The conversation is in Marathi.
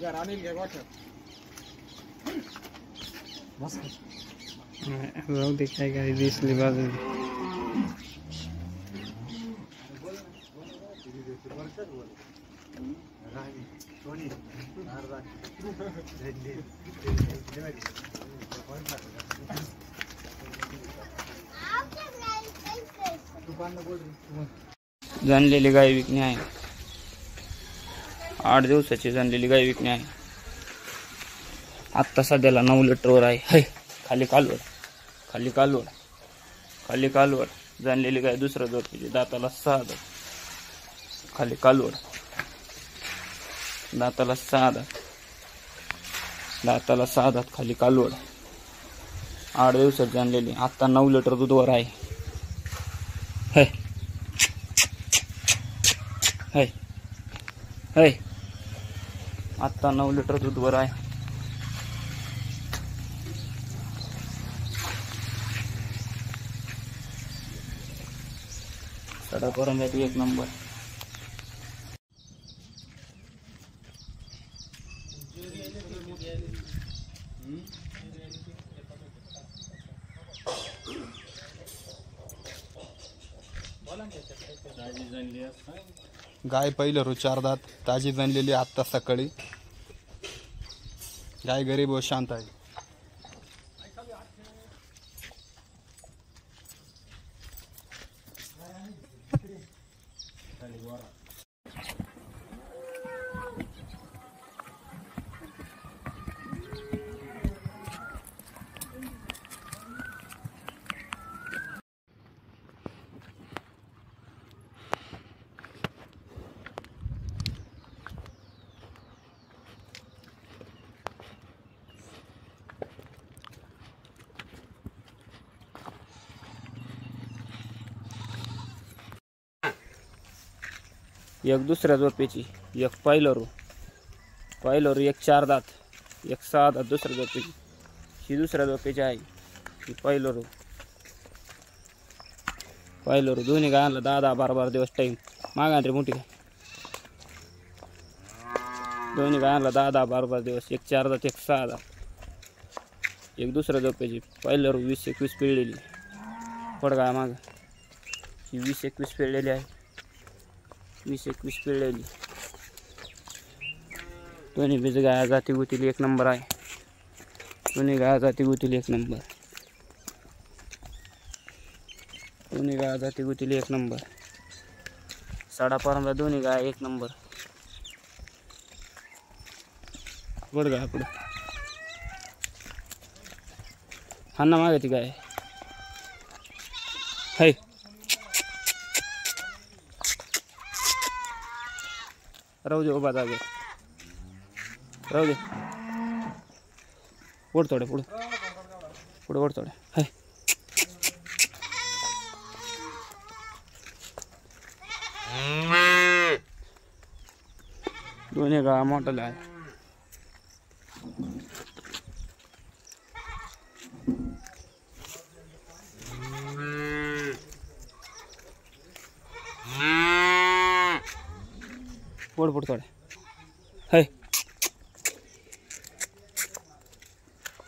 या राणील घे वाटत जाऊ दे काय काय दिसली बाजूला जनलेली गाय विकणे आहे 8 दिवसाची जनलेली गाय विकणे आहे आत्ता सध्याला 9 लिटरवर आहे खाली कालवड खाली कालवड खाली कालवड जनलेली गाय दुसऱ्या जोडीची दाताला 6 दात खाली कालवड दाताला 6 दात दाताला 6 दात खाली कालवड 8 दिवसात जनलेली आत्ता 9 लिटर दूधवर आहे आत्ता 9 लिटर दूधवर आहे सडा करून द्या एक नंबर गाय पहिलं रोज 4 दात ताजी जनलेली आत्ता सकाळी गाय गरीब व शांत आहे एक दुसऱ्या जोडपीची एक पायलरू एक 4 दात एक 6 दात दुसऱ्या जोडपीची ही दुसऱ्या जोडपीची आहे ही पायलरू दोन्ही गायांना 10-12 दिवस टाईम मागा रे मोठी दोन्ही गायांना 10-12 दिवस एक 4 दात एक 6 दात एक दुसऱ्या जोडपीची पायलरू 20-21 पिळलेली पडगाय माग ही 20-21 पिळलेली आहे 20-21 पिळलेली दोन्ही बीज गाया जाती गुतील एक नंबर आहे दोन्ही गाया जाती गुतील एक नंबर दोन्ही गाया जाती गुतील एक नंबर साडापर्यंत दोन्ही गाय एक नंबर बड गाय पुढं हाना मागे ती गाय हाय राहू दे उभा जागे राहू दे ओढ थोडे पुढे पुढे ओढ थोडे हाय दोन्ही गाय मोठाले आहे पुढे थोडे हाय